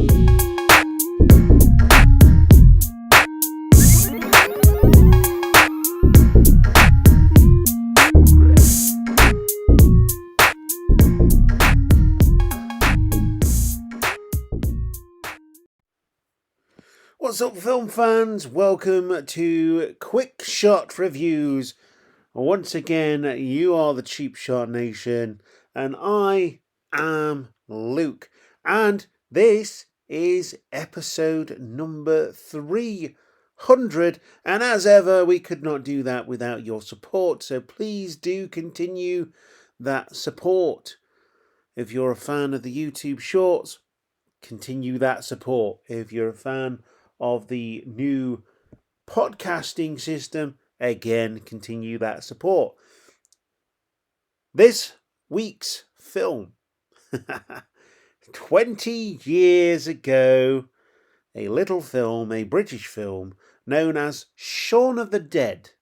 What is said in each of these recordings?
What's up, film fans? Welcome to Quick Shot Reviews. Once again, you are the Cheap Shot Nation, and I am Luke. And this is episode number 300. And as ever, we could not do that without your support, so please do continue that support. If you're a fan of the YouTube Shorts, continue that support. If you're a fan of the new podcasting system, again, continue that support. This week's film. 20 years ago, a little film, a British film, known as Shaun of the Dead,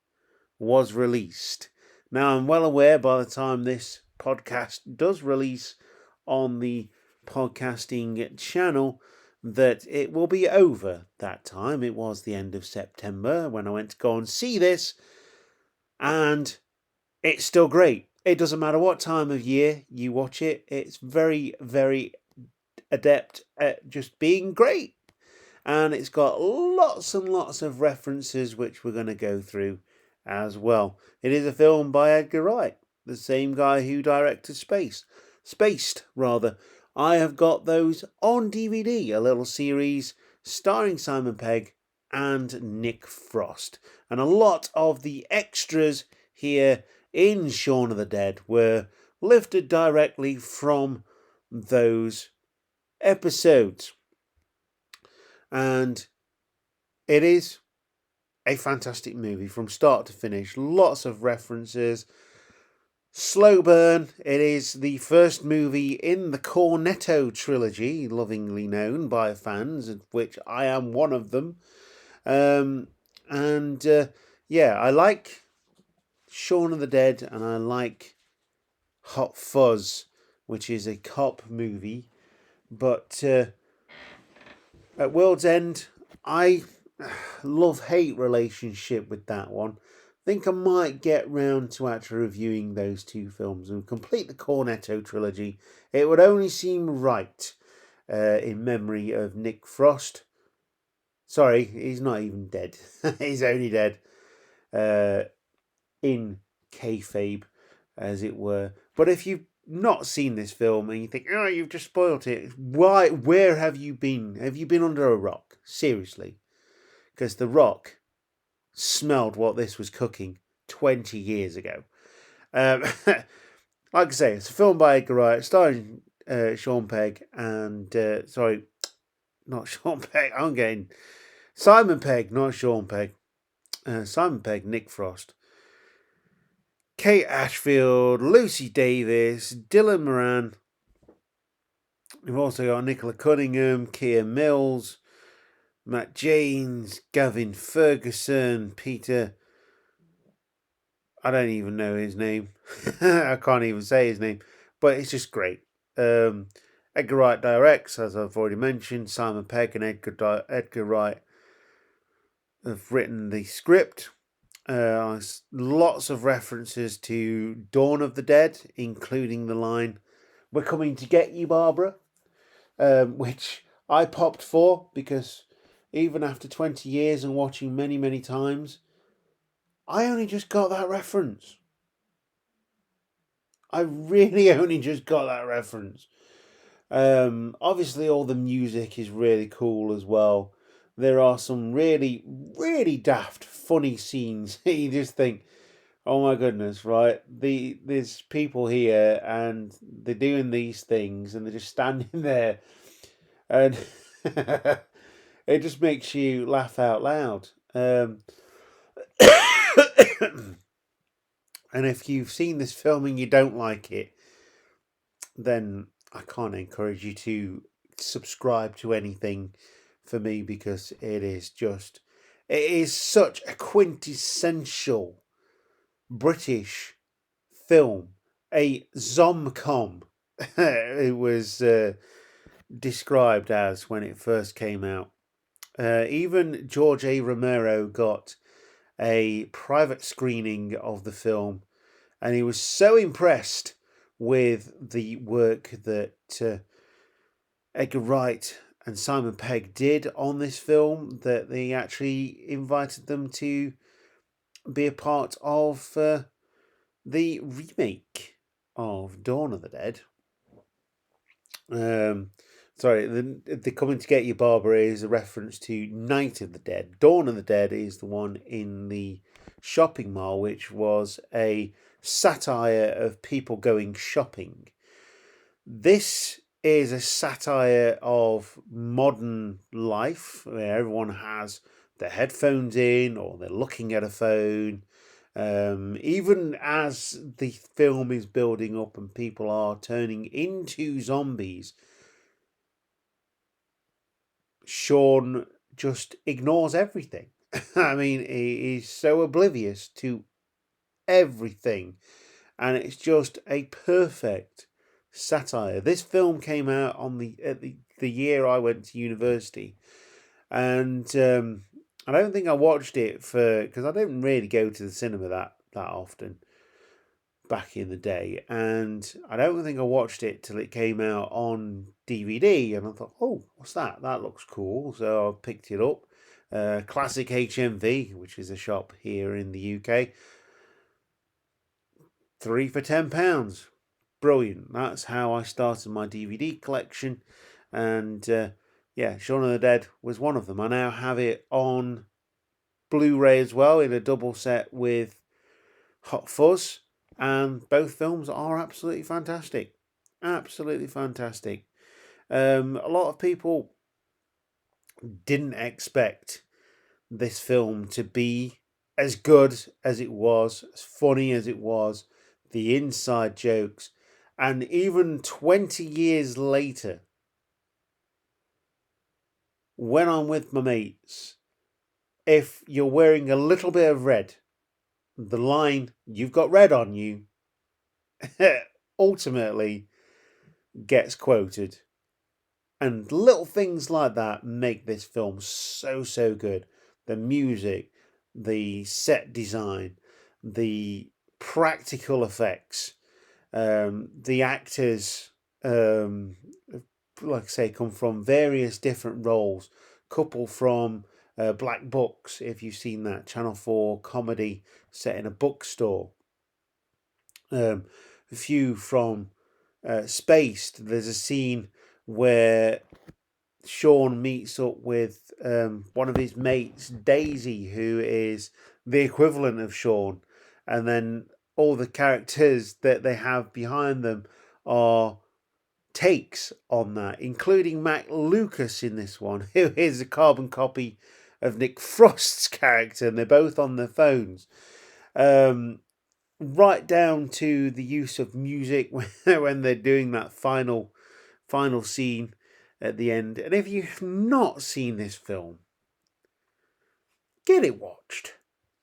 was released. Now, I'm well aware by the time this podcast does release on the podcasting channel that it will be over that time. It was the end of September when I went to go and see this, and it's still great. It doesn't matter what time of year you watch it, it's very, very adept at just being great. And it's got lots and lots of references which we're going to go through as well. It is a film by Edgar Wright, the same guy who directed Spaced. I have got those on DVD, a little series starring Simon Pegg and Nick Frost. And a lot of the extras here in Shaun of the Dead were lifted directly from those episodes. And it is a fantastic movie from start to finish. Lots of references. Slow burn. It is the first movie in the Cornetto trilogy, lovingly known by fans, of which I am one of them. I like Shaun of the Dead, and I like Hot Fuzz, which is a cop movie. But at World's End, I love-hate relationship with that one. I think I might get round to actually reviewing those two films and complete the Cornetto trilogy. It would only seem right in memory of Nick Frost. Sorry, he's not even dead. He's only dead in kayfabe, as it were. But if you've not seen this film and you think, oh, you've just spoiled it, why? Where have you been? Have you been under a rock? Seriously. Because The Rock smelled what this was cooking 20 years ago. Like I say, it's a film by Edgar Wright, starring Sean Pegg and... sorry, not Sean Pegg. I'm getting... Simon Pegg, not Sean Pegg. Simon Pegg, Nick Frost. Kate Ashfield, Lucy Davis, Dylan Moran. We've also got Nicola Cunningham, Keir Mills, Matt James, Gavin Ferguson, Peter... I don't even know his name. I can't even say his name. But it's just great. Edgar Wright directs, as I've already mentioned. Simon Pegg and Edgar Wright have written the script. Lots of references to Dawn of the Dead, including the line, "We're coming to get you, Barbara," which I popped for because even after 20 years and watching many, many times, I only just got that reference. I really only just got that reference. Obviously, all the music is really cool as well. There are some really, really daft, funny scenes. You just think, oh my goodness, right? There's people here and they're doing these things and they're just standing there. And it just makes you laugh out loud. And if you've seen this film and you don't like it, then I can't encourage you to subscribe to anything for me, because it is such a quintessential British film, a zomcom. It was described as when it first came out. Even George A. Romero got a private screening of the film, and he was so impressed with the work that Edgar Wright and Simon Pegg did on this film that they actually invited them to be a part of the remake of Dawn of the Dead. Um, sorry, the Coming to Get You, Barbara is a reference to Night of the Dead. Dawn of the Dead is the one in the shopping mall, which was a satire of people going shopping. This is a satire of modern life where everyone has their headphones in or they're looking at a phone. Even as the film is building up and people are turning into zombies, Shaun just ignores everything. I mean, he is so oblivious to everything, and it's just a perfect satire. This film came out on the year I went to university, and I don't think I watched it for because I didn't really go to the cinema that often back in the day, and I don't think I watched it till it came out on DVD, and I thought, oh, what's that? That looks cool, so I picked it up. Classic HMV, which is a shop here in the UK, 3 for £10. Brilliant. That's how I started my DVD collection, and yeah, Shaun of the Dead was one of them. I now have it on Blu-ray as well in a double set with Hot Fuzz, and both films are absolutely fantastic. Absolutely fantastic. A lot of people didn't expect this film to be as good as it was, as funny as it was, the inside jokes, and even 20 years later, when I'm with my mates, if you're wearing a little bit of red, the line, you've got red on you, ultimately gets quoted. And little things like that make this film so good. The music, the set design, the practical effects, the actors, like I say, come from various different roles. Couple from Black Books, if you've seen that Channel 4 comedy set in a bookstore. A few from Spaced. There's a scene where Shaun meets up with one of his mates, Daisy, who is the equivalent of Shaun, and then all the characters that they have behind them are takes on that, including Mac Lucas in this one, who is a carbon copy of Nick Frost's character, and they're both on their phones. Right down to the use of music when they're doing that final scene at the end. And if you've not seen this film, get it watched.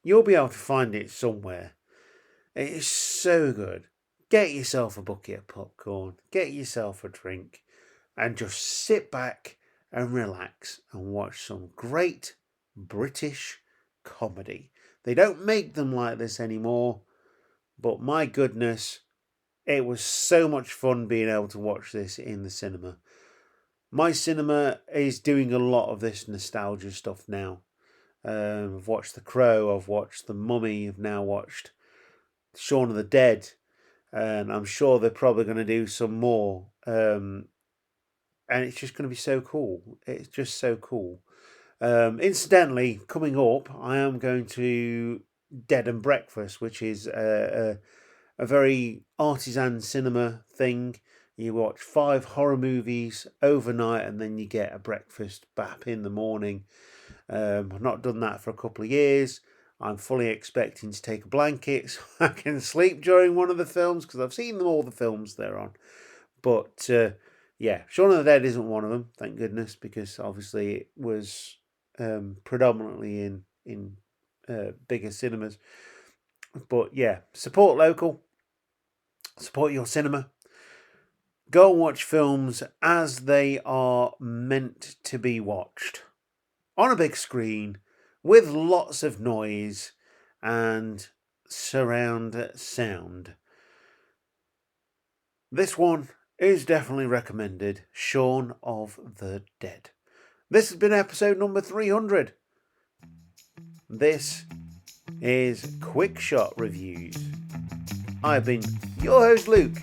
You'll be able to find it somewhere. It is so good. Get yourself a bucket of popcorn, get yourself a drink, and just sit back and relax and watch some great British comedy. They don't make them like this anymore, but my goodness, it was so much fun being able to watch this in the cinema. My cinema is doing a lot of this nostalgia stuff now. I've watched The Crow, I've watched The Mummy, I've now watched Shaun of the Dead, and I'm sure they're probably going to do some more. And it's just going to be so cool. It's just so cool. Incidentally, coming up, I am going to Dead and Breakfast, which is a very artisan cinema thing. You watch 5 horror movies overnight and then you get a breakfast bap in the morning. I've not done that for a couple of years. I'm fully expecting to take a blanket so I can sleep during one of the films because I've seen them all the films they're on. But yeah, Shaun of the Dead isn't one of them, thank goodness, because obviously it was predominantly in bigger cinemas. But yeah, support local, support your cinema. Go and watch films as they are meant to be watched. On a big screen, with lots of noise and surround sound. This one is definitely recommended. Shaun of the Dead. This has been episode number 300. This is Quick Shot Reviews. I've been your host Luke,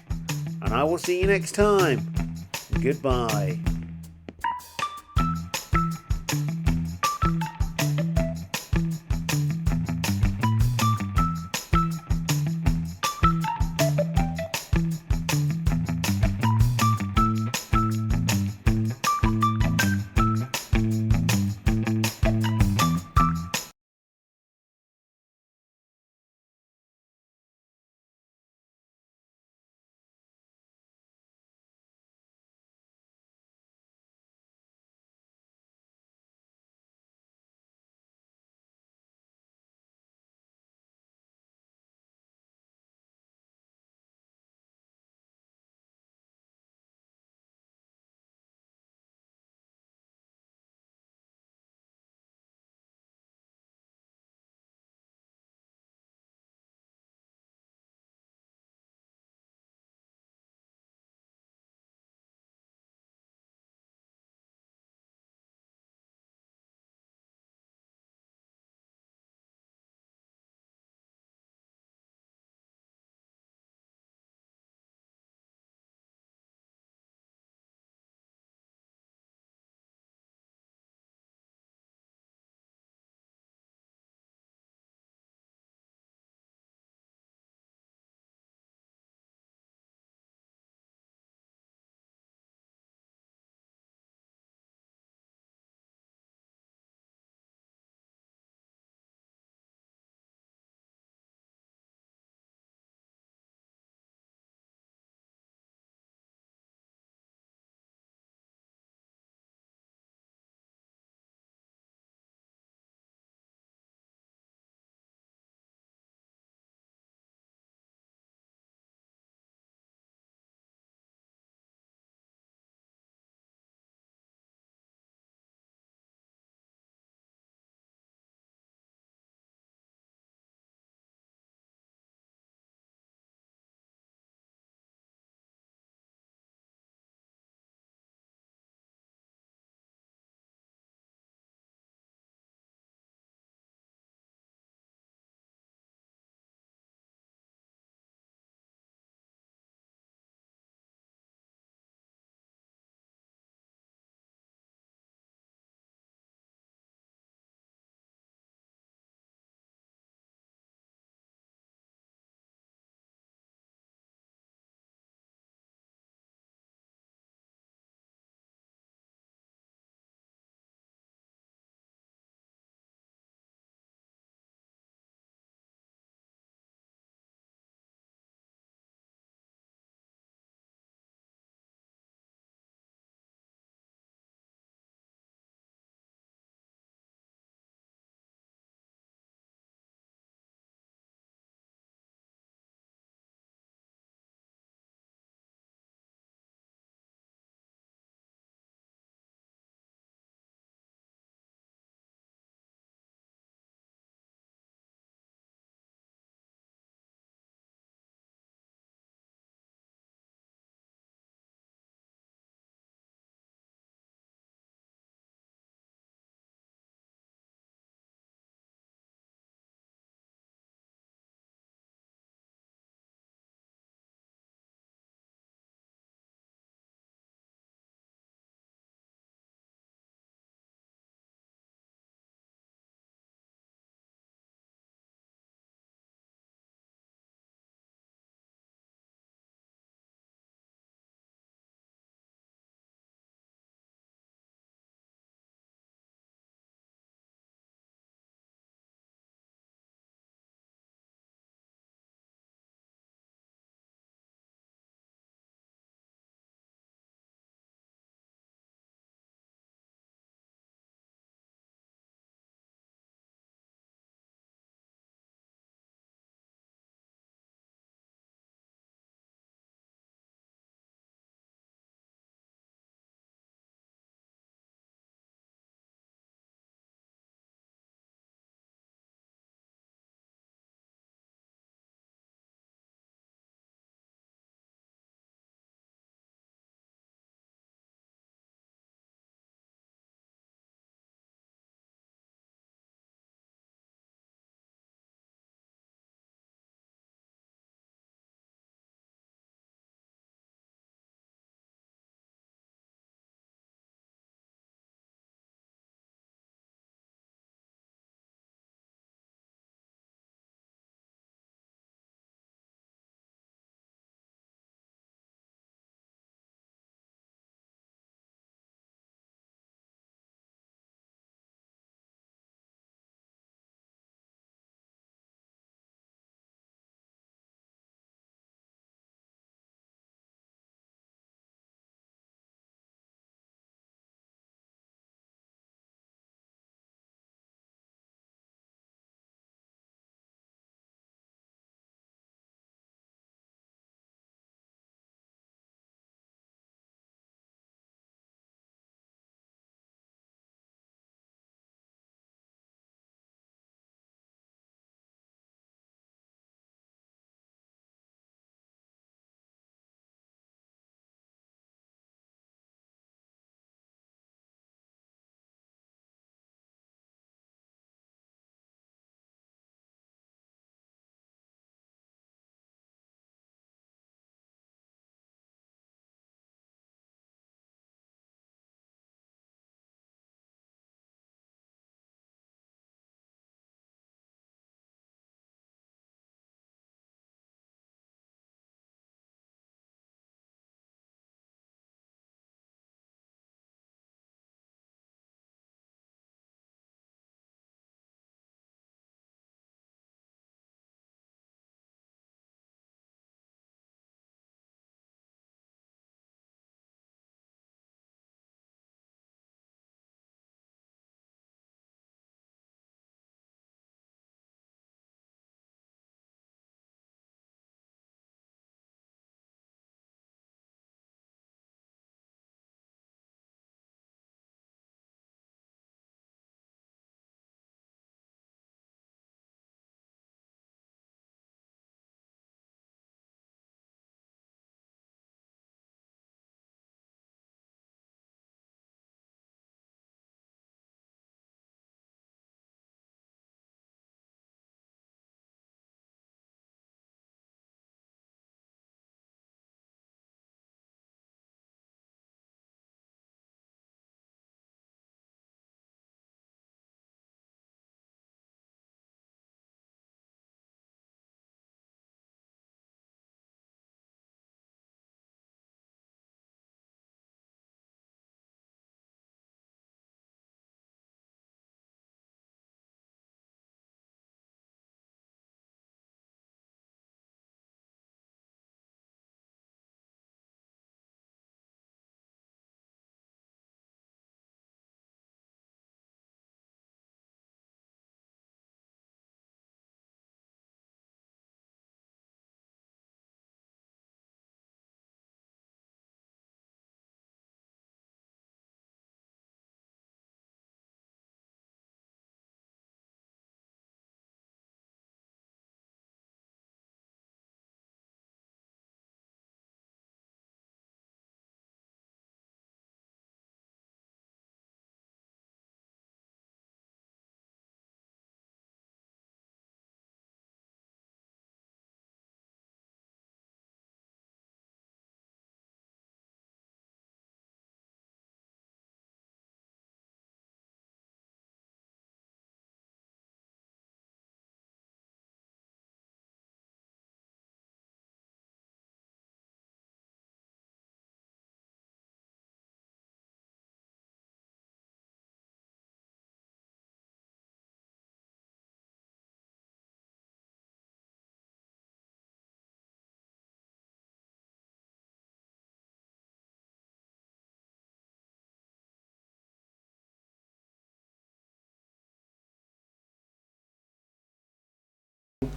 and I will see you next time. Goodbye.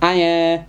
Hiya.